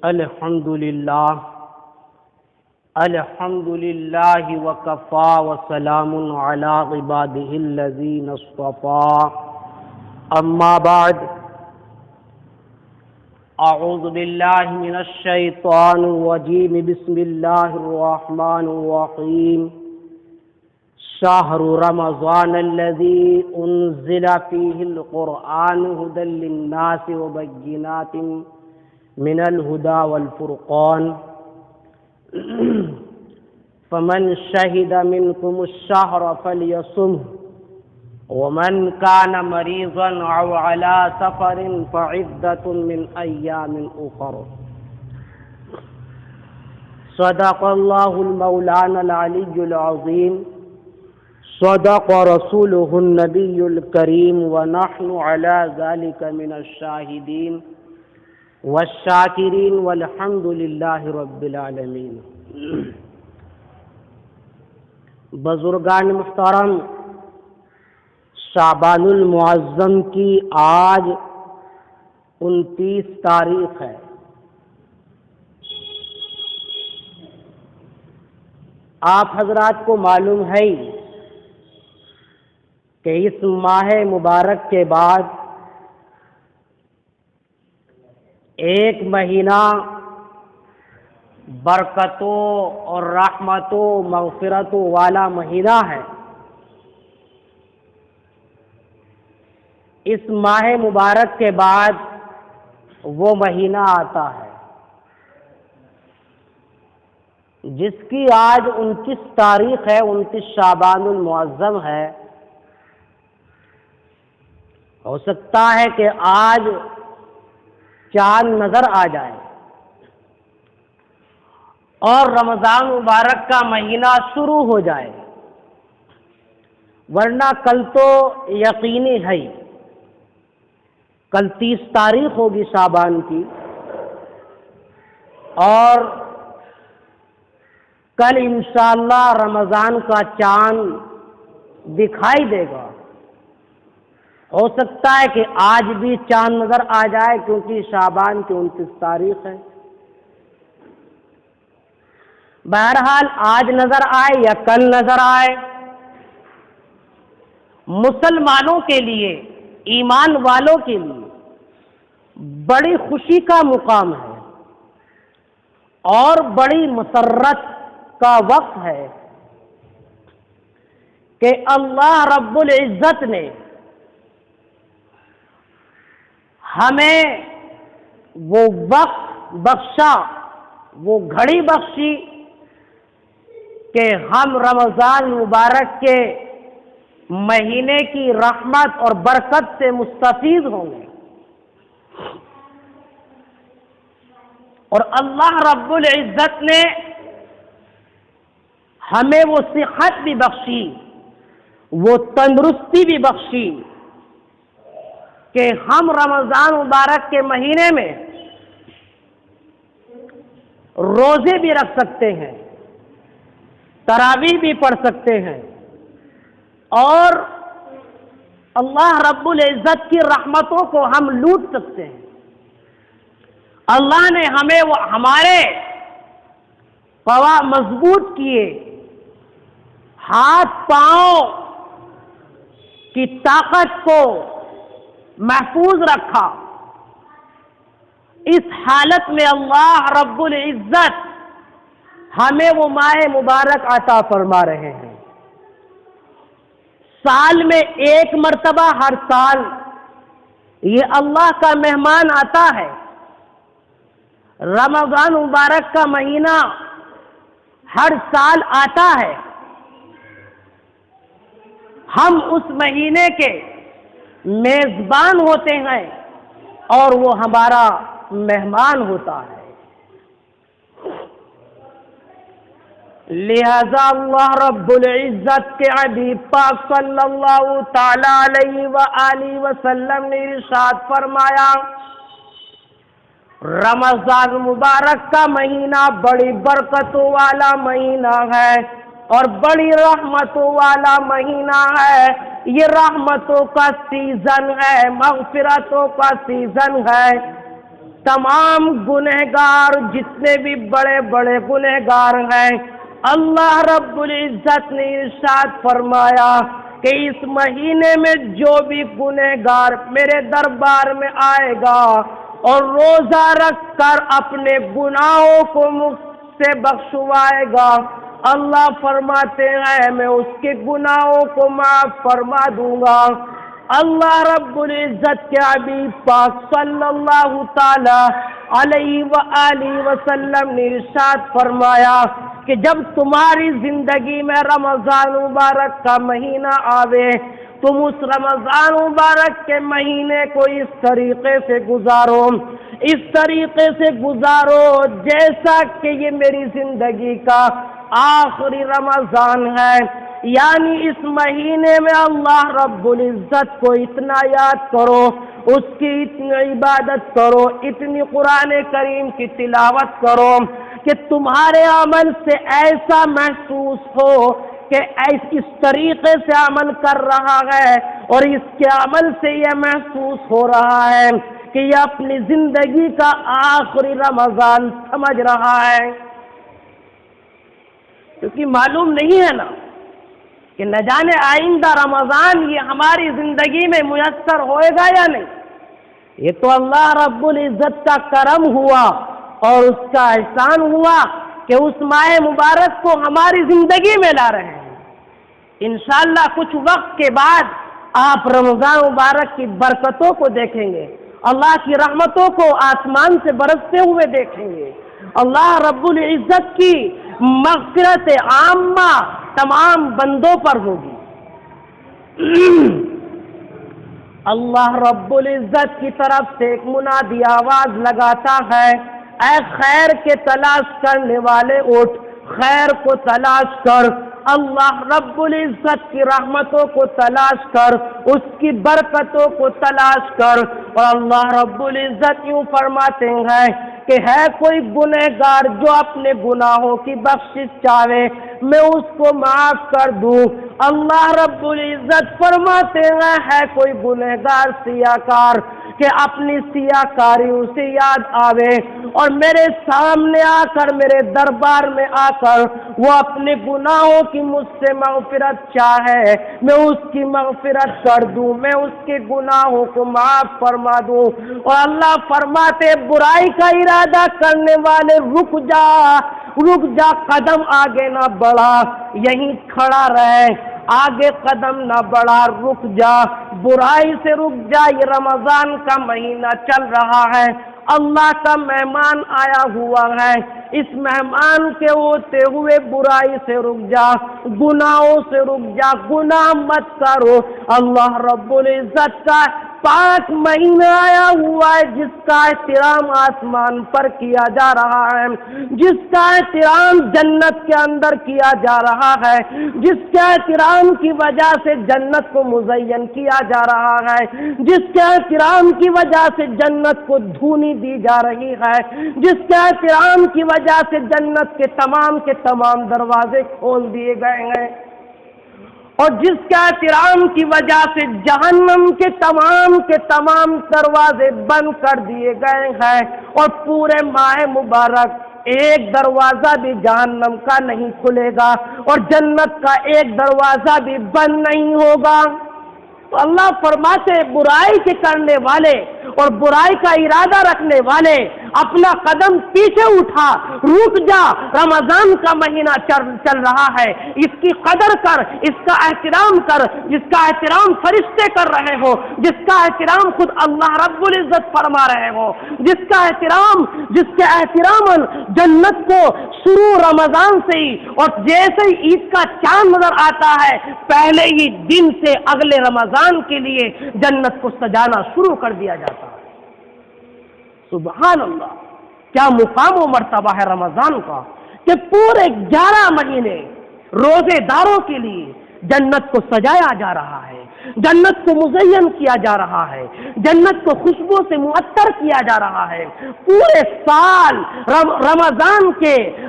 الحمد للہ وکفا وسلام علی عبادہ الذین اصطفا اما بعد اعوذ باللہ من الشیطان الرجیم بسم اللہ الرحمن الرحیم شہر رمضان الذی انزل فیہ القرآن ھدی للناس وبینات من الہدی والفرقان فمن شہد منکم الشہر فلیصمہ ومن کان مریضا او علی سفر فعدۃ من ایام اخر صدق اللہ المولانا العلی العظیم صدق رسولہ النبی الکریم ونحن علی ذلک من الشاہدین والشاکرین والحمد للہ رب العالمین۔ بزرگان محترم، شعبان المعظم کی آج 29 تاریخ ہے۔ آپ حضرات کو معلوم ہے کہ اس ماہ مبارک کے بعد ایک مہینہ برکتوں اور رحمتوں مغفرتوں والا مہینہ ہے۔ اس ماہ مبارک کے بعد وہ مہینہ آتا ہے جس کی آج 29 تاریخ ہے، 29 شعبان المعظم ہے۔ ہو سکتا ہے کہ آج چاند نظر آ جائے اور رمضان مبارک کا مہینہ شروع ہو جائے، ورنہ کل تو یقینی ہے، کل 30 تاریخ ہوگی شعبان کی، اور کل انشاءاللہ رمضان کا چاند دکھائی دے گا۔ ہو سکتا ہے کہ آج بھی چاند نظر آ جائے، کیونکہ شعبان کی 29 تاریخ ہے۔ بہرحال آج نظر آئے یا کل نظر آئے، مسلمانوں کے لیے، ایمان والوں کے لیے بڑی خوشی کا مقام ہے اور بڑی مسرت کا وقت ہے کہ اللہ رب العزت نے ہمیں وہ وقت بخشا، وہ گھڑی بخشی کہ ہم رمضان مبارک کے مہینے کی رحمت اور برکت سے مستفید ہوں گے، اور اللہ رب العزت نے ہمیں وہ صحت بھی بخشی، وہ تندرستی بھی بخشی کہ ہم رمضان مبارک کے مہینے میں روزے بھی رکھ سکتے ہیں، تراویح بھی پڑھ سکتے ہیں، اور اللہ رب العزت کی رحمتوں کو ہم لوٹ سکتے ہیں۔ اللہ نے ہمیں وہ ہمارے قوا مضبوط کیے، ہاتھ پاؤں کی طاقت کو محفوظ رکھا۔ اس حالت میں اللہ رب العزت ہمیں وہ ماہ مبارک عطا فرما رہے ہیں۔ سال میں ایک مرتبہ ہر سال یہ اللہ کا مہمان آتا ہے۔ رمضان مبارک کا مہینہ ہر سال آتا ہے، ہم اس مہینے کے میزبان ہوتے ہیں اور وہ ہمارا مہمان ہوتا ہے۔ لہذا اللہ رب العزت کے حبیب پاک صلی اللہ تعالی علیہ وآلہ وسلم نے ارشاد فرمایا، رمضان مبارک کا مہینہ بڑی برکتوں والا مہینہ ہے اور بڑی رحمتوں والا مہینہ ہے۔ یہ رحمتوں کا سیزن ہے، مغفرتوں کا سیزن ہے۔ تمام گنہگار جتنے بھی بڑے بڑے گنہگار ہیں، اللہ رب العزت نے ارشاد فرمایا کہ اس مہینے میں جو بھی گنہگار میرے دربار میں آئے گا اور روزہ رکھ کر اپنے گناہوں کو مجھ سے بخشوائے گا، اللہ فرماتے ہیں میں اس کے گناہوں کو معاف فرما دوں گا۔ اللہ رب العزت کے حبیب پاک صلی اللہ تعالی علیہ وآلہ وسلم نے ارشاد فرمایا کہ جب تمہاری زندگی میں رمضان مبارک کا مہینہ آوے، تم اس رمضان مبارک کے مہینے کو اس طریقے سے گزارو، اس طریقے سے گزارو جیسا کہ یہ میری زندگی کا آخری رمضان ہے، یعنی اس مہینے میں اللہ رب العزت کو اتنا یاد کرو، اس کی اتنی عبادت کرو، اتنی قرآن کریم کی تلاوت کرو کہ تمہارے عمل سے ایسا محسوس ہو کہ اس طریقے سے عمل کر رہا ہے اور اس کے عمل سے یہ محسوس ہو رہا ہے کہ یہ اپنی زندگی کا آخری رمضان سمجھ رہا ہے، کیونکہ معلوم نہیں ہے نا کہ نہ جانے آئندہ رمضان یہ ہماری زندگی میں میسر ہوئے گا یا نہیں۔ یہ تو اللہ رب العزت کا کرم ہوا اور اس کا احسان ہوا کہ اس ماہ مبارک کو ہماری زندگی میں لا رہے ہیں۔ انشاءاللہ کچھ وقت کے بعد آپ رمضان مبارک کی برکتوں کو دیکھیں گے، اللہ کی رحمتوں کو آسمان سے برستے ہوئے دیکھیں گے، اللہ رب العزت کی مغفرت عامہ تمام بندوں پر ہوگی۔ اللہ رب العزت کی طرف سے ایک منادی آواز لگاتا ہے، اے خیر کے تلاش کرنے والے اٹھ، خیر کو تلاش کر، اللہ رب العزت کی رحمتوں کو تلاش کر، اس کی برکتوں کو تلاش کر۔ اور اللہ رب العزت یوں فرماتے ہیں کہ ہے کوئی گنہگار جو اپنے گناہوں کی بخشش چاہے میں اس کو معاف کر دوں۔ اللہ رب العزت فرماتے ہیں ہے کوئی گنہگار سیاکار کہ اپنی سیاکاری اسے یاد آوے اور میرے سامنے آ کر، میرے دربار میں آ کر وہ اپنے گناہوں کی مجھ سے مغفرت چاہے، میں اس کی مغفرت کر دوں، میں اس کے گناہوں کو معاف فرما دوں۔ اور اللہ فرماتے برائی کا ارادہ کرنے والے رک جا، قدم آگے نہ بڑھا، یہیں کھڑا رہے، آگے قدم نہ بڑھا، رک جا، برائی سے رک جا، یہ رمضان کا مہینہ چل رہا ہے، اللہ کا مہمان آیا ہوا ہے، اس مہمان کے ہوتے ہوئے برائی سے رک جا، گناہوں سے رک جا، گناہ مت کرو۔ اللہ رب العزت کا پاک مہینہ آیا ہوا ہے جس کا احترام آسمان پر کیا جا رہا ہے، جس کا احترام جنت کے اندر کیا جا رہا ہے، جس کے احترام کی وجہ سے جنت کو مزین کیا جا رہا ہے، جس کے احترام کی وجہ سے جنت کو دھونی دی جا رہی ہے، جس کے احترام کی وجہ سے جنت کے تمام دروازے کھول دیے گئے ہیں، اور جس کے احترام کی وجہ سے جہنم کے تمام دروازے بند کر دیے گئے ہیں، اور پورے ماہ مبارک ایک دروازہ بھی جہنم کا نہیں کھلے گا اور جنت کا ایک دروازہ بھی بند نہیں ہوگا۔ تو اللہ فرماتے برائی کے کرنے والے اور برائی کا ارادہ رکھنے والے اپنا قدم پیچھے اٹھا، رک جا، رمضان کا مہینہ چل رہا ہے، اس کی قدر کر، اس کا احترام کر، جس کا احترام فرشتے کر رہے ہو، جس کا احترام خود اللہ رب العزت فرما رہے ہو، جس کے احترام جنت کو شروع رمضان سے ہی اور جیسے ہی عید کا چاند نظر آتا ہے پہلے ہی دن سے اگلے رمضان کے لیے جنت کو سجانا شروع کر دیا جاتا ہے۔ سبحان اللہ، کیا مقام و مرتبہ ہے رمضان کا کہ پورے 11 مہینے روزے داروں کے لیے جنت کو سجایا جا رہا ہے، جنت کو مزین کیا جا رہا ہے، جنت کو خوشبو سے معطر کیا جا رہا ہے۔ پورے سال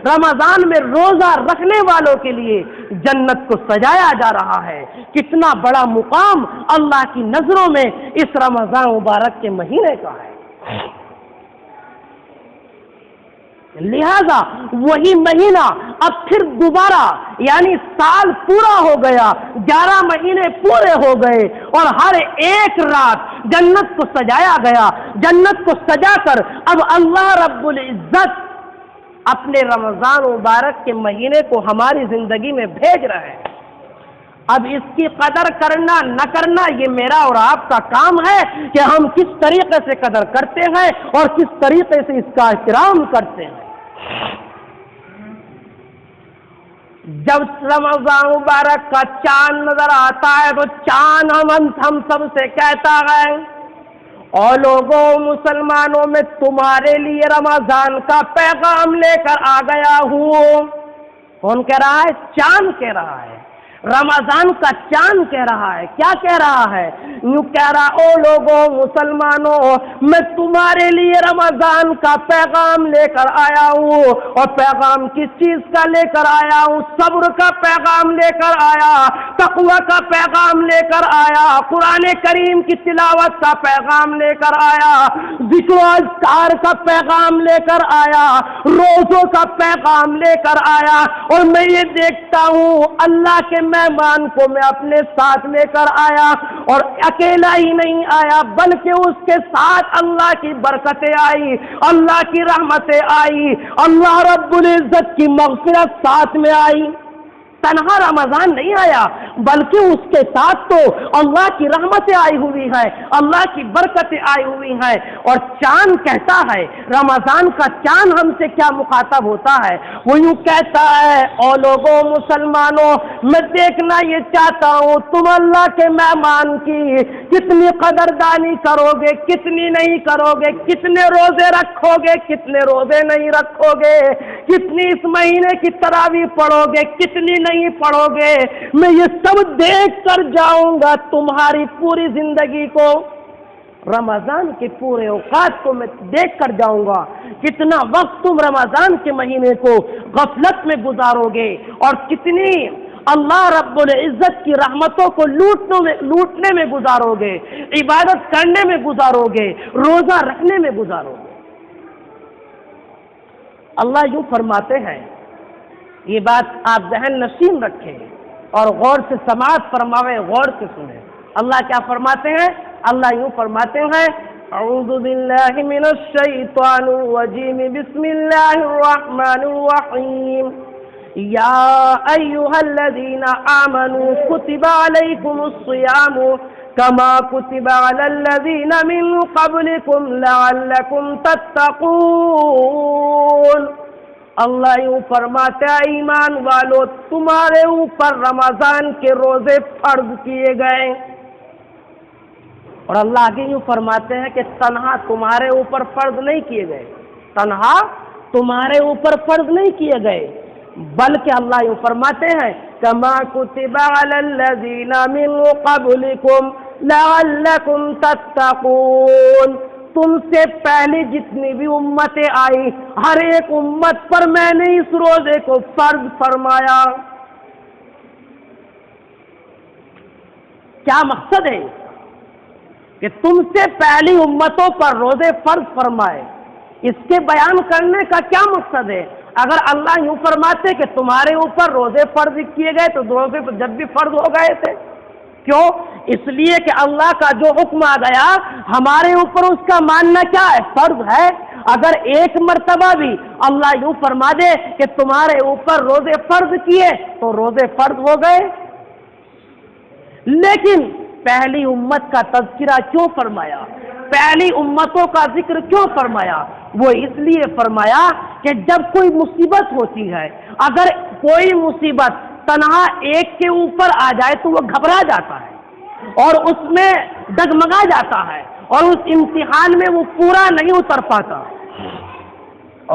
رمضان میں روزہ رکھنے والوں کے لیے جنت کو سجایا جا رہا ہے۔ کتنا بڑا مقام اللہ کی نظروں میں اس رمضان مبارک کے مہینے کا ہے۔ لہذا وہی مہینہ اب پھر دوبارہ یعنی سال پورا ہو گیا، 11 مہینے پورے ہو گئے، اور ہر ایک رات جنت کو سجایا گیا۔ جنت کو سجا کر اب اللہ رب العزت اپنے رمضان مبارک کے مہینے کو ہماری زندگی میں بھیج رہے ہیں۔ اب اس کی قدر کرنا نہ کرنا یہ میرا اور آپ کا کام ہے کہ ہم کس طریقے سے قدر کرتے ہیں اور کس طریقے سے اس کا احترام کرتے ہیں۔ جب رمضان مبارک کا چاند نظر آتا ہے تو چاند ہم سب سے کہتا ہے، اور لوگوں مسلمانوں میں تمہارے لیے رمضان کا پیغام لے کر آ گیا ہوں۔ کون کہہ رہا ہے؟ چاند کہہ رہا ہے، رمضان کا چاند کہہ رہا ہے۔ کیا کہہ رہا ہے؟ یوں کہہ رہا، او لوگوں مسلمانوں، میں تمہارے لیے رمضان کا پیغام لے کر آیا ہوں۔ اور پیغام کس چیز کا لے کر آیا ہوں؟ صبر کا پیغام لے کر آیا، تقوی کا پیغام لے کر آیا، قرآن کریم کی تلاوت کا پیغام لے کر آیا، ذکر و اذکار کا پیغام لے کر آیا، روزوں کا پیغام لے کر آیا۔ اور میں یہ دیکھتا ہوں اللہ کے مہمان کو میں اپنے ساتھ لے کر آیا، اور اکیلا ہی نہیں آیا بلکہ اس کے ساتھ اللہ کی برکتیں آئی، اللہ کی رحمتیں آئی، اللہ رب العزت کی مغفرت ساتھ میں آئی۔ تنہا رمضان نہیں آیا بلکہ اس کے ساتھ تو اللہ کی رحمتیں آئی ہوئی ہیں، اللہ کی برکتیں آئی ہوئی ہیں۔ اور چاند کہتا ہے، رمضان کا چاند ہم سے کیا مخاطب ہوتا ہے؟ وہ یوں کہتا ہے، او لوگوں مسلمانوں، میں دیکھنا یہ چاہتا ہوں تم اللہ کے مہمان کی کتنی قدردانی کرو گے، کتنی نہیں کرو گے، کتنے روزے رکھو گے، کتنے روزے نہیں رکھو گے، کتنی اس مہینے کی تراویح پڑھو گے، کتنی نہیں پڑھو گے۔ میں یہ سب دیکھ کر جاؤں گا تمہاری پوری زندگی کو، رمضان کے پورے اوقات کو میں دیکھ کر جاؤں گا، کتنا وقت تم رمضان کے مہینے کو غفلت میں گزارو گے، اور کتنی اللہ رب العزت کی رحمتوں کو لوٹنے میں گزارو گے، عبادت کرنے میں گزارو گے، روزہ رکھنے میں گزارو گے۔ اللہ یوں فرماتے ہیں، یہ بات آپ ذہن نشین رکھیں اور غور سے سماعت فرماویں، غور سے سنیں۔ اللہ کیا فرماتے ہیں؟ اللہ یوں فرماتے ہیں، اعوذ باللہ من الشیطان الرجیم، بسم اللہ الرحمن الرحیم، یا ایہا الذین آمنوا کتب علیکم الصیام کما کتب علی الذین من قبلکم لعلکم تتقون۔ اللہ یوں فرماتے ہیں، ایمان والو تمہارے اوپر رمضان کے روزے فرض کیے گئے۔ اور اللہ آگے یوں فرماتے ہیں کہ تنہا تمہارے اوپر فرض نہیں کیے گئے، تنہا تمہارے اوپر فرض نہیں کیے گئے، بلکہ اللہ یوں فرماتے ہیں، کما کتب علی الذین من قبلکم لعلکم تتقون۔ تم سے پہلے جتنی بھی امتیں آئی، ہر ایک امت پر میں نے اس روزے کو فرض فرمایا۔ کیا مقصد ہے کہ تم سے پہلی امتوں پر روزے فرض فرمائے؟ اس کے بیان کرنے کا کیا مقصد ہے؟ اگر اللہ یوں فرماتے کہ تمہارے اوپر روزے فرض کیے گئے تو روزے تو جب بھی فرض ہو گئے تھے۔ کیوں؟ اس لیے کہ اللہ کا جو حکم آ گیا ہمارے اوپر اس کا ماننا کیا ہے؟ فرض ہے۔ اگر ایک مرتبہ بھی اللہ یوں فرما دے کہ تمہارے اوپر روزے فرض کیے تو روزے فرض ہو گئے۔ لیکن پہلی امت کا تذکرہ کیوں فرمایا؟ پہلی امتوں کا ذکر کیوں فرمایا؟ وہ اس لیے فرمایا کہ جب کوئی مصیبت ہوتی ہے، اگر کوئی مصیبت تنہا ایک کے اوپر آ جائے تو وہ گھبرا جاتا ہے اور اس میں ڈگمگا جاتا ہے اور اس امتحان میں وہ پورا نہیں اتر پاتا،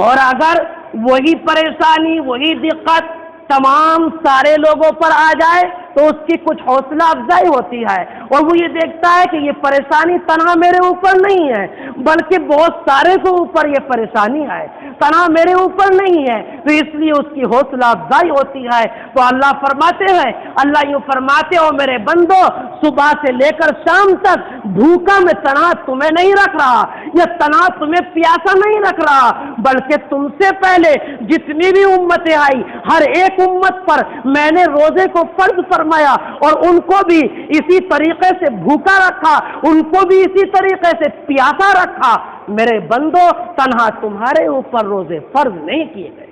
اور اگر وہی پریشانی وہی دقت تمام سارے لوگوں پر آ جائے تو اس کی کچھ حوصلہ افزائی ہوتی ہے اور وہ یہ دیکھتا ہے کہ یہ پریشانی تنہا میرے اوپر نہیں ہے بلکہ بہت سارے کے اوپر یہ پریشانی ہے، تنہا میرے اوپر نہیں ہے، تو اس لیے اس کی حوصلہ افزائی ہوتی ہے۔ تو اللہ فرماتے ہیں، اللہ یوں فرماتے ہو میرے بندو، صبح سے لے کر شام تک بھوکا میں تنہا تمہیں نہیں رکھ رہا، یہ تنہا تمہیں پیاسا نہیں رکھ رہا، بلکہ تم سے پہلے جتنی بھی امتیں آئی ہر ایک امت پر میں نے روزے کو فرض فرمایا اور ان کو بھی اسی طریقے سے بھوکا رکھا، ان کو بھی اسی طریقے سے پیاسا رکھا۔ میرے بندو، تنہا تمہارے اوپر روزے فرض نہیں کیے گئے۔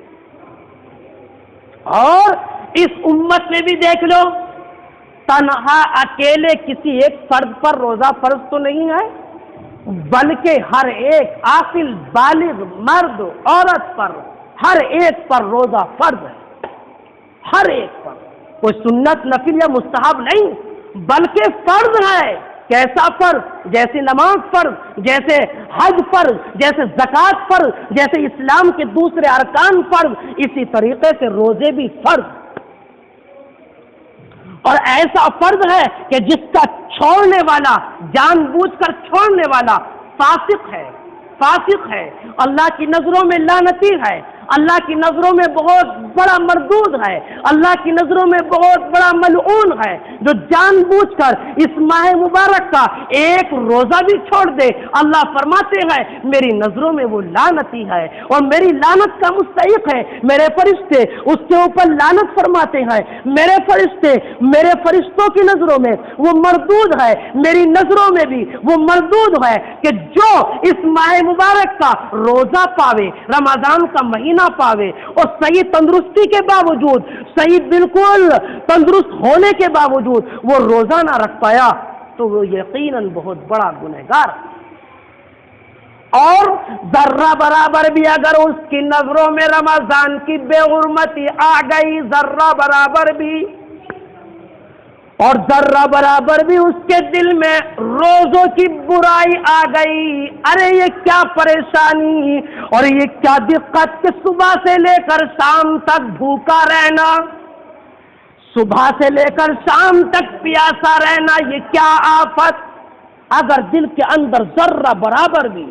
اور اس امت میں بھی دیکھ لو، تنہا اکیلے کسی ایک فرد پر روزہ فرض تو نہیں ہے، بلکہ ہر ایک عاقل بالغ مرد عورت پر ہر ایک پر روزہ فرض ہے، ہر ایک پر، کوئی سنت نفل یا مستحب نہیں بلکہ فرض ہے۔ کیسا فرض؟ جیسے نماز فرض، جیسے حج فرض، جیسے زکوٰۃ فرض، جیسے اسلام کے دوسرے ارکان فرض، اسی طریقے سے روزے بھی فرض، اور ایسا فرض ہے کہ جس کا چھوڑنے والا جان بوجھ کر چھوڑنے والا فاسق ہے، فاسق ہے، اللہ کی نظروں میں لعنتی ہے، اللہ کی نظروں میں بہت بڑا مردود ہے، اللہ کی نظروں میں بہت بڑا ملعون ہے، جو جان بوجھ کر اس ماہ مبارک کا ایک روزہ بھی چھوڑ دے، اللہ فرماتے ہیں میری نظروں میں وہ لعنتی ہے اور میری لعنت کا مستحق ہے۔ میرے فرشتے اس کے اوپر لعنت فرماتے ہیں، میرے فرشتے میرے فرشتوں کی نظروں میں وہ مردود ہے، میری نظروں میں بھی وہ مردود ہے کہ جو اس ماہ مبارک کا روزہ پاوے، رمضان کا مہینہ پاوے اور صحیح تندرستی کے باوجود، صحیح بالکل تندرست ہونے کے باوجود وہ روزہ نہ رکھ پایا تو وہ یقیناً بہت بڑا گنہگار، اور ذرہ برابر بھی اگر اس کی نظروں میں رمضان کی بے حرمتی آ گئی، ذرہ برابر بھی، اور ذرہ برابر بھی اس کے دل میں روزوں کی برائی آ گئی، ارے یہ کیا پریشانی اور یہ کیا دقت کہ صبح سے لے کر شام تک بھوکا رہنا، صبح سے لے کر شام تک پیاسا رہنا، یہ کیا آفت۔ اگر دل کے اندر ذرہ برابر بھی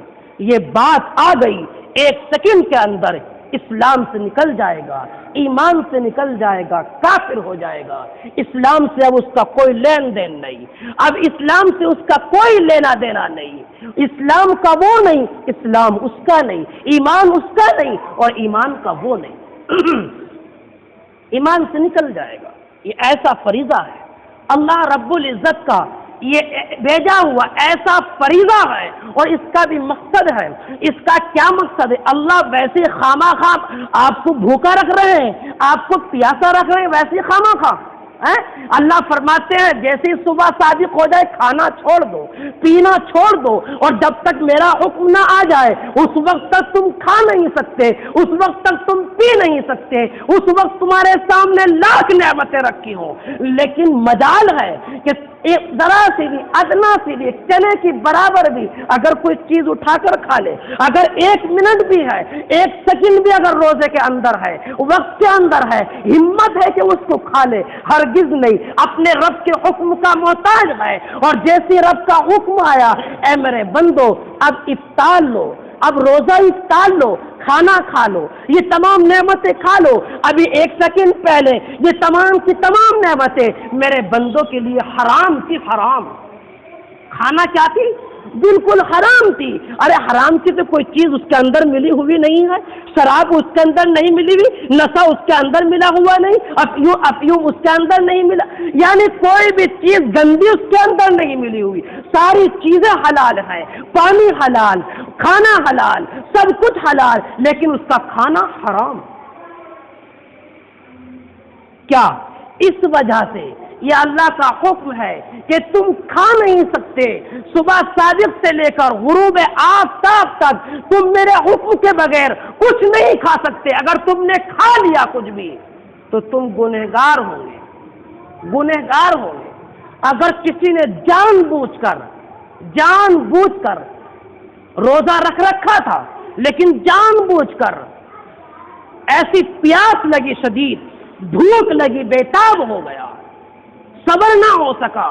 یہ بات آ گئی، ایک سیکنڈ کے اندر اسلام سے نکل جائے گا، ایمان سے نکل جائے گا، کافر ہو جائے گا۔ اسلام سے اب اس کا کوئی لین دین نہیں، اب اسلام سے اس کا کوئی لینا دینا نہیں، اسلام کا وہ نہیں، اسلام اس کا نہیں، ایمان اس کا نہیں اور ایمان کا وہ نہیں، ایمان سے نکل جائے گا۔ یہ ایسا فریضہ ہے اللہ رب العزت کا، یہ بھیجا ہوا ایسا فریضہ ہے، اور اس کا بھی مقصد ہے۔ اس کا کیا مقصد ہے؟ اللہ ویسے خامہ خواہ آپ کو بھوکا رکھ رہے ہیں، آپ کو پیاسا رکھ رہے ہیں، ویسے خامہ خواہ اللہ فرماتے ہیں جیسے صبح صادق ہو جائے کھانا چھوڑ دو، پینا چھوڑ دو، اور جب تک میرا حکم نہ آ جائے اس وقت تک تم کھا نہیں سکتے، اس وقت تک تم پی نہیں سکتے، اس وقت تمہارے سامنے لاکھ نعمتیں رکھی ہوں، لیکن مجال ہے کہ ایک ذرا سی بھی، ادنا سی بھی، چنے کی برابر بھی اگر کوئی چیز اٹھا کر کھا لے، اگر ایک منٹ بھی ہے، ایک سیکنڈ بھی اگر روزے کے اندر ہے، وقت کے اندر ہے، ہمت ہے کہ اس کو کھا لے، ہرگز نہیں، اپنے رب کے حکم کا محتاج ہے، اور جیسے رب کا حکم آیا اے میرے بندو اب افطار لو، اب روزہ افطار لو، کھانا کھا لو، یہ تمام نعمتیں کھا لو، ابھی ایک سیکنڈ پہلے یہ تمام کی تمام نعمتیں میرے بندوں کے لیے حرام تھی، حرام، کھانا کیا تھی؟ بالکل حرام تھی۔ ارے حرام کی تو کوئی چیز اس کے اندر ملی ہوئی نہیں ہے، شراب اس کے اندر نہیں ملی ہوئی، نشہ اس کے اندر ملا ہوا نہیں، افیون اس کے اندر نہیں ملا، یعنی کوئی بھی چیز گندی اس کے اندر نہیں ملی ہوئی، ساری چیزیں حلال ہیں، پانی حلال، کھانا حلال، سب کچھ حلال، لیکن اس کا کھانا حرام۔ کیا؟ اس وجہ سے یہ اللہ کا حکم ہے کہ تم کھا نہیں سکتے، صبح صادق سے لے کر غروب آفتاب تک تم میرے حکم کے بغیر کچھ نہیں کھا سکتے۔ اگر تم نے کھا لیا کچھ بھی تو تم گنہگار ہوں گے، گنہگار ہوں گے۔ اگر کسی نے جان بوجھ کر روزہ رکھ رکھا تھا لیکن جان بوجھ کر ایسی پیاس لگی، شدید بھوک لگی، بے تاب ہو گیا، صبر نہ ہو سکا،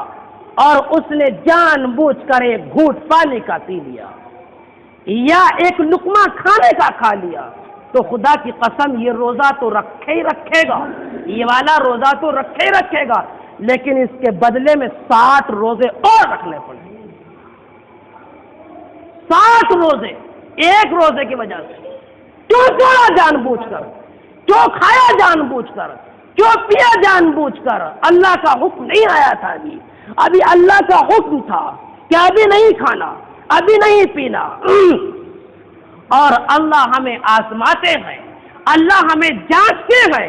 اور اس نے جان بوجھ کر ایک گھونٹ پانی کا پی لیا یا ایک لقمہ کھانے کا کھا لیا، تو خدا کی قسم یہ روزہ تو رکھے ہی رکھے گا، یہ والا روزہ تو رکھے ہی رکھے گا، لیکن اس کے بدلے میں 60 روزے اور رکھنے پڑیں گے۔ 60 روزے ایک روزے کی وجہ سے، کیوں توڑا جان بوجھ کر، کیوں کھایا جان بوجھ کر، کیوں پیا جان بوجھ کر؟ اللہ کا حکم نہیں آیا تھا، ابھی اللہ کا حکم تھا کہ ابھی نہیں کھانا، ابھی نہیں پینا، اور اللہ ہمیں آزماتے ہیں، اللہ ہمیں جانچتے ہیں،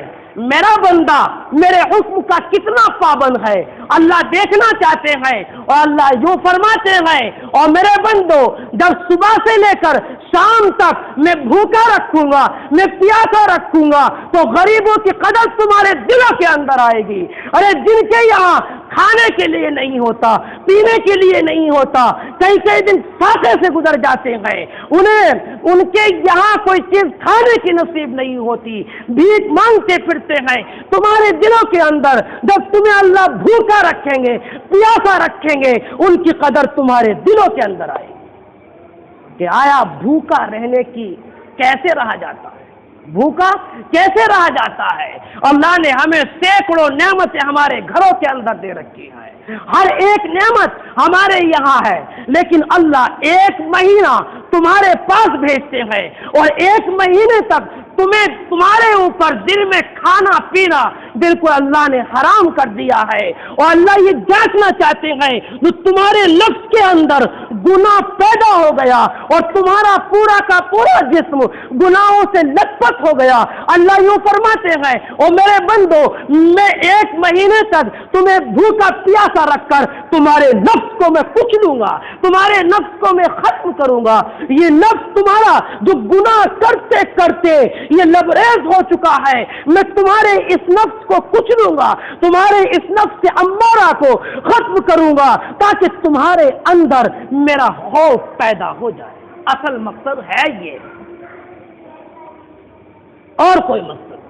میرا بندہ میرے حکم کا کتنا پابند ہے، اللہ دیکھنا چاہتے ہیں۔ اور اللہ یوں فرماتے ہیں، اور میرے بندو جب صبح سے لے کر شام تک میں بھوکا رکھوں گا، میں پیاسا رکھوں گا، تو غریبوں کی قدر تمہارے دلوں کے اندر آئے گی۔ ارے جن کے یہاں کھانے کے لیے نہیں ہوتا، پینے کے لیے نہیں ہوتا، کئی کئی دن فاقے سے گزر جاتے ہیں، انہیں ان کے یہاں کوئی چیز کھانے کی نصیب نہیں ہوتی، بھیک مانگتے پھرتے ہیں، تمہارے دلوں کے اندر جب تمہیں اللہ بھوکا رکھیں گے، پیاسا رکھیں گے، ان کی قدر تمہارے دلوں کے اندر آئے گی کہ آیا بھوکا رہنے کی کیسے رہا جاتا ہے، بھوکا کیسے رہا جاتا ہے۔ اللہ نے ہمیں سینکڑوں نعمتیں ہمارے گھروں کے اندر دے رکھی ہیں، ہر ایک نعمت ہمارے یہاں ہے، لیکن اللہ ایک مہینہ تمہارے پاس بھیجتے ہیں اور ایک مہینے تک تمہارے اوپر دن میں کھانا پینا بالکل اللہ نے حرام کر دیا ہے، اور اللہ یہ جانچنا چاہتے ہیں جو تمہارے لفظ کے اندر گناہ پیدا ہو گیا اور تمہارا پورا کا پورا جسم گناہوں سے لت پت ہو گیا، اللہ یوں فرماتے ہیں، اور میرے بندو میں ایک مہینے تک تمہیں بھوکا پیاسا رکھ کر تمہارے نفس کو میں کچلوں گا، تمہارے نفس کو میں ختم کروں گا۔ یہ نفس تمہارا جو گناہ کرتے کرتے یہ لبریز ہو چکا ہے، میں تمہارے اس نفس کو کچلوں گا، تمہارے اس نفس امارہ کو ختم کروں گا، تاکہ تمہارے اندر میرا خوف پیدا ہو جائے۔ اصل مقصد ہے یہ، اور کوئی مقصد نہیں۔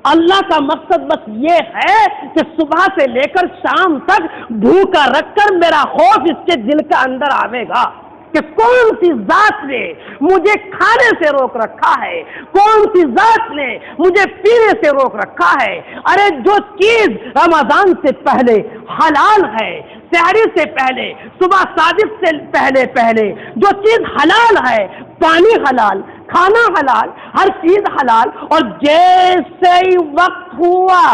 اللہ کا مقصد بس یہ ہے کہ صبح سے لے کر شام تک بھوکا رکھ کر میرا خوف اس کے دل کا اندر آئے گا کہ کون سی ذات نے مجھے کھانے سے روک رکھا ہے، کون سی ذات نے مجھے پینے سے روک رکھا ہے۔ ارے جو چیز رمضان سے پہلے حلال ہے، سحری سے پہلے، صبح صادق سے پہلے جو چیز حلال ہے، پانی حلال، کھانا حلال، ہر چیز حلال، اور جیسے ہی وقت ہوا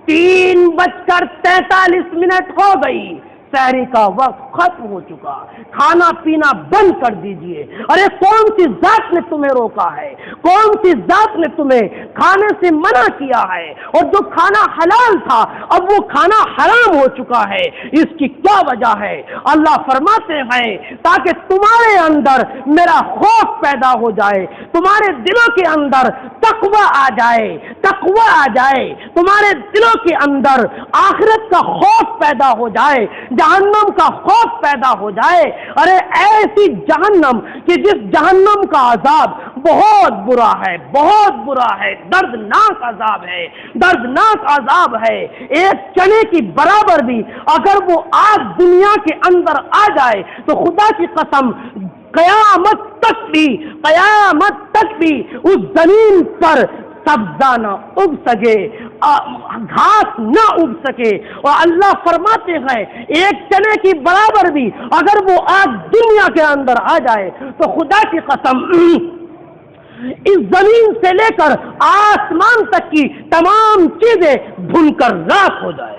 3:43 ہو گئی، سحری کا وقت ختم ہو چکا، کھانا پینا بند کر دیجئے۔ ارے کون سی ذات نے تمہیں روکا ہے، کون سی ذات نے تمہیں کھانے سے منع کیا ہے، اور جو کھانا حلال تھا اب وہ کھانا حرام ہو چکا ہے، اس کی کیا وجہ ہے؟ اللہ فرماتے ہیں تاکہ تمہارے اندر میرا خوف پیدا ہو جائے، تمہارے دلوں کے اندر تقوی آ جائے، تقوی آ جائے، تمہارے دلوں کے اندر آخرت کا خوف پیدا ہو جائے، جہنم کا خوف پیدا ہو جائے۔ ارے ایسی جہنم کہ جس جہنم کا عذاب بہت برا ہے، بہت برا ہے، دردناک عذاب ہے، دردناک عذاب ہے۔ ایک چنے کی برابر بھی اگر وہ آگ دنیا کے اندر آ جائے تو خدا کی قسم قیامت تک بھی اس زمین پر سبزہ نہ اگ سکے، گھاس نہ اگ سکے۔ اور اللہ فرماتے ہیں ایک چنے کی برابر بھی اگر وہ آگ دنیا کے اندر آ جائے تو خدا کی قسم اس زمین سے لے کر آسمان تک کی تمام چیزیں بھن کر راکھ ہو جائے،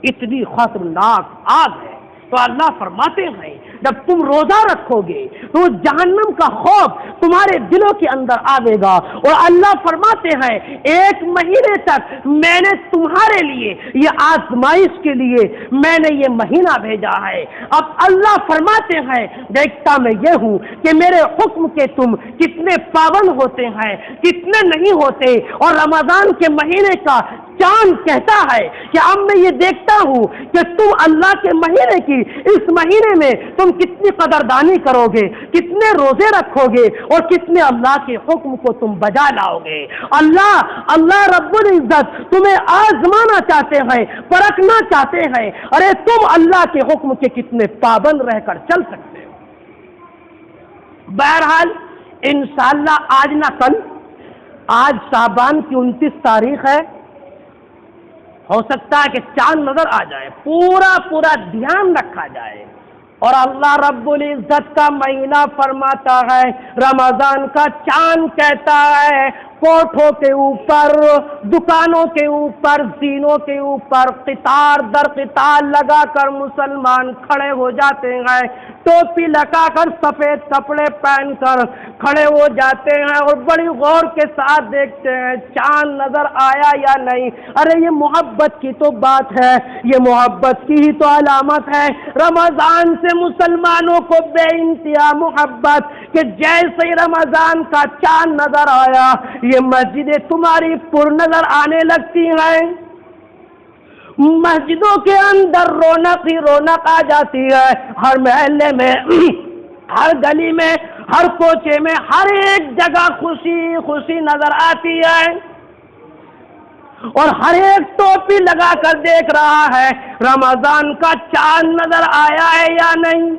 اتنی خطرناک آگ ہے۔ تو اللہ فرماتے ہیں جب تم روزہ رکھو گے تو جہنم کا خوف تمہارے دلوں کے اندر آئے گا، اور اللہ فرماتے ہیں ایک مہینے تک میں نے تمہارے لیے یہ آزمائش کے لیے میں نے یہ مہینہ بھیجا ہے۔ اب اللہ فرماتے ہیں دیکھتا میں یہ ہوں کہ میرے حکم کے تم کتنے پابند ہوتے ہیں، کتنے نہیں ہوتے۔ اور رمضان کے مہینے کا چاند کہتا ہے کہ اب میں یہ دیکھتا ہوں کہ تم اللہ کے مہینے کی اس مہینے میں تم کتنی قدردانی کرو گے، کتنے روزے رکھو گے اور کتنے اللہ کے حکم کو تم بجا لاؤ گے۔ اللہ رب العزت تمہیں آزمانا چاہتے ہیں، پرکھنا چاہتے ہیں، ارے تم اللہ کے حکم کے کتنے پابند رہ کر چل سکتے ہو۔ بہرحال انشاءاللہ آج نہ کل، آج شعبان کی 29 تاریخ ہے، ہو سکتا ہے کہ چاند نظر آ جائے، پورا دھیان رکھا جائے۔ اور اللہ رب العزت کا مہینہ فرماتا ہے، رمضان کا چاند کہتا ہے کوٹھوں کے اوپر، دکانوں کے اوپر، زینوں کے اوپر قطار در قطار لگا کر مسلمان کھڑے ہو جاتے ہیں، ٹوپی لگا کر سفید کپڑے پہن کر کھڑے ہو جاتے ہیں اور بڑی غور کے ساتھ دیکھتے ہیں چاند نظر آیا یا نہیں۔ ارے یہ محبت کی تو بات ہے، یہ محبت کی ہی تو علامت ہے۔ رمضان سے مسلمانوں کو بے انتہا محبت کہ جیسے ہی رمضان کا چاند نظر آیا یہ مسجدیں تمہاری پر نظر آنے لگتی ہیں، مسجدوں کے اندر رونق ہی رونق آ جاتی ہے، ہر محلے میں، ہر گلی میں، ہر کوچے میں، ہر ایک جگہ خوشی خوشی نظر آتی ہے اور ہر ایک ٹوپی لگا کر دیکھ رہا ہے رمضان کا چاند نظر آیا ہے یا نہیں۔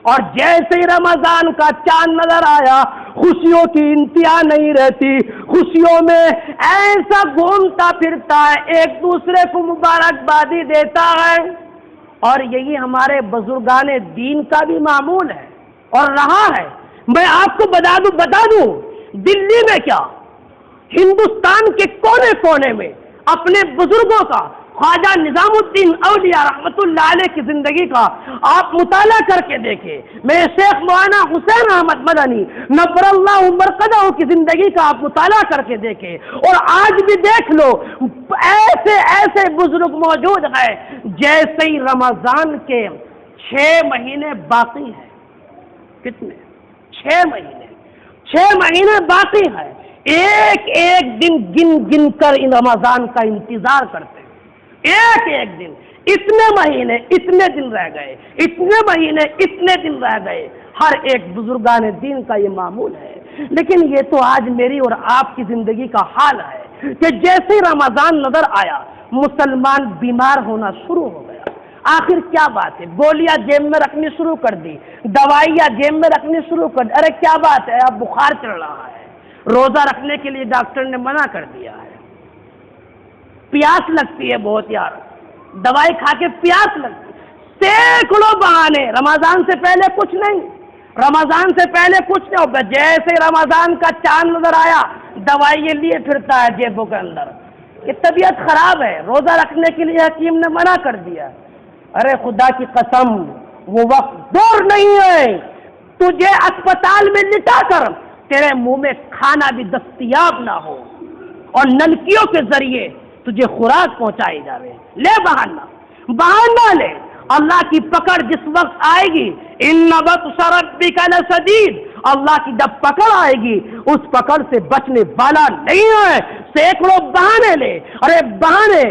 اور جیسے ہی رمضان کا چاند نظر آیا خوشیوں کی انتہا نہیں رہتی، خوشیوں میں ایسا گھومتا پھرتا ہے، ایک دوسرے کو مبارکبادی دیتا ہے۔ اور یہی ہمارے بزرگان دین کا بھی معمول ہے اور رہا ہے۔ میں آپ کو بتا دوں دلی میں کیا، ہندوستان کے کونے کونے میں اپنے بزرگوں کا، خواجہ نظام الدین اولیاء رحمت اللہ علیہ کی زندگی کا آپ مطالعہ کر کے دیکھیں، میرے شیخ مولانا حسین احمد مدنی نور اللہ مرقدہ کی زندگی کا آپ مطالعہ کر کے دیکھیں، اور آج بھی دیکھ لو ایسے بزرگ موجود ہیں جیسے ہی رمضان کے 6 مہینے باقی ہیں، کتنے 6 مہینے باقی ہیں، ایک دن گن کر ان رمضان کا انتظار کرتے ہیں، ایک دن، اتنے مہینے اتنے دن رہ گئے، اتنے مہینے اتنے دن رہ گئے، ہر ایک بزرگان دین کا یہ معمول ہے۔ لیکن یہ تو آج میری اور آپ کی زندگی کا حال ہے کہ جیسے ہی رمضان نظر آیا مسلمان بیمار ہونا شروع ہو گیا۔ آخر کیا بات ہے، گولیاں جیب میں رکھنی شروع کر دی، دوائیاں جیب میں رکھنی شروع کر دی، ارے کیا بات ہے، اب بخار چڑھ رہا ہے، روزہ رکھنے کے لیے ڈاکٹر نے منع کر دیا ہے، پیاس لگتی ہے بہت یار، دوائی کھا کے پیاس لگتی ہے، سینکڑوں بہانے، رمضان سے پہلے کچھ نہیں، رمضان سے پہلے کچھ نہیں ہوگا، جیسے رمضان کا چاند نظر آیا دوائی یہ لیے پھرتا ہے جیبوں کے اندر، یہ طبیعت خراب ہے، روزہ رکھنے کے لیے حکیم نے منع کر دیا۔ ارے خدا کی قسم وہ وقت دور نہیں ہے، تجھے اسپتال میں لٹا کر تیرے منہ میں کھانا بھی دستیاب نہ ہو اور نلکیوں کے ذریعے تجھے خوراک پہنچائی جاوے، لے بہانہ لے، اللہ کی پکڑ جس وقت آئے گی، ان بطش ربک لشدید، اللہ کی جب پکڑ آئے گی اس پکڑ سے بچنے والا نہیں ہے، سینکڑوں بہانے لے، ارے بہانے،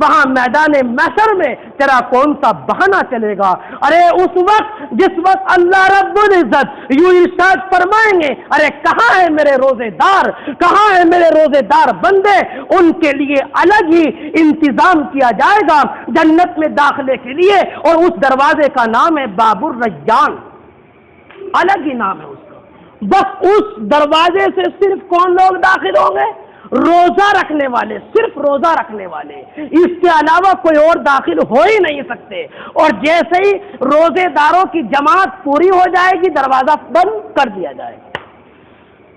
وہاں میدان محشر میں تیرا کون سا بہانہ چلے گا؟ ارے اس وقت جس وقت اللہ رب العزت یوں ارشاد فرمائیں گے، ارے کہاں ہے میرے روزے دار، کہاں ہے میرے روزے دار بندے، ان کے لیے الگ ہی انتظام کیا جائے گا جنت میں داخلے کے لیے، اور اس دروازے کا نام ہے باب الریان، الگ ہی نام ہے اس کا۔ بس اس دروازے سے صرف کون لوگ داخل ہوں گے؟ روزہ رکھنے والے، صرف روزہ رکھنے والے، اس کے علاوہ کوئی اور داخل ہو ہی نہیں سکتے۔ اور جیسے ہی روزے داروں کی جماعت پوری ہو جائے گی دروازہ بند کر دیا جائے گا،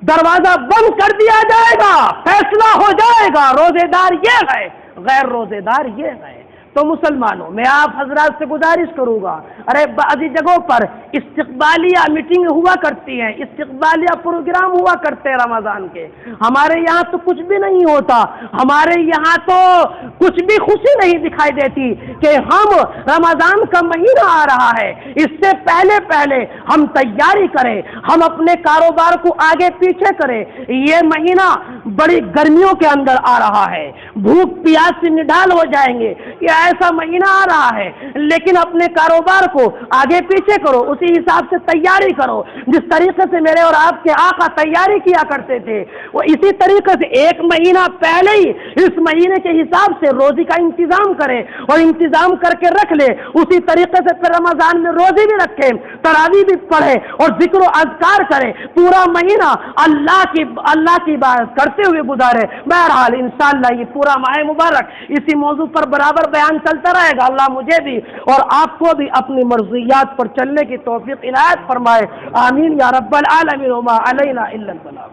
دروازہ بند کر دیا جائے گا، فیصلہ ہو جائے گا، روزے دار یہ ہے، غیر روزے دار یہ ہے۔ تو مسلمانوں میں آپ حضرات سے گزارش کروں گا، ارے بعضی جگہوں پر استقبالیہ میٹنگ ہوا کرتی ہیں، استقبالیہ پروگرام ہوا کرتے ہیں رمضان کے، ہمارے یہاں تو کچھ بھی نہیں ہوتا، ہمارے یہاں تو کچھ بھی خوشی نہیں دکھائی دیتی کہ ہم رمضان کا مہینہ آ رہا ہے، اس سے پہلے ہم تیاری کریں، ہم اپنے کاروبار کو آگے پیچھے کریں، یہ مہینہ بڑی گرمیوں کے اندر آ رہا ہے، بھوک پیاس سے نڈال ہو جائیں گے، یہ ایسا مہینہ آ رہا ہے، لیکن اپنے کاروبار کو آگے پیچھے کرو، اسی حساب سے تیاری کرو جس طریقے سے میرے اور آپ کے آقا تیاری کیا کرتے تھے، وہ اسی طریقے سے ایک مہینہ پہلے ہی اس مہینے کے حساب سے روزی کا انتظام کرے اور انتظام کر کے رکھ لے، اسی طریقے سے پھر رمضان میں روزی بھی رکھے، تراویح بھی پڑھے اور ذکر و اذکار کرے، پورا مہینہ اللہ کی بات کرتے ہوئے گزارے۔ بہرحال انشاءاللہ یہ پورا ماہ مبارک اسی موضوع پر برابر بیان چلتا رہے گا۔ اللہ مجھے بھی اور آپ کو بھی اپنی مرضیات پر چلنے کی توفیق عنایت فرمائے، آمین یا رب العالمین، وما علینا الا البلاغ۔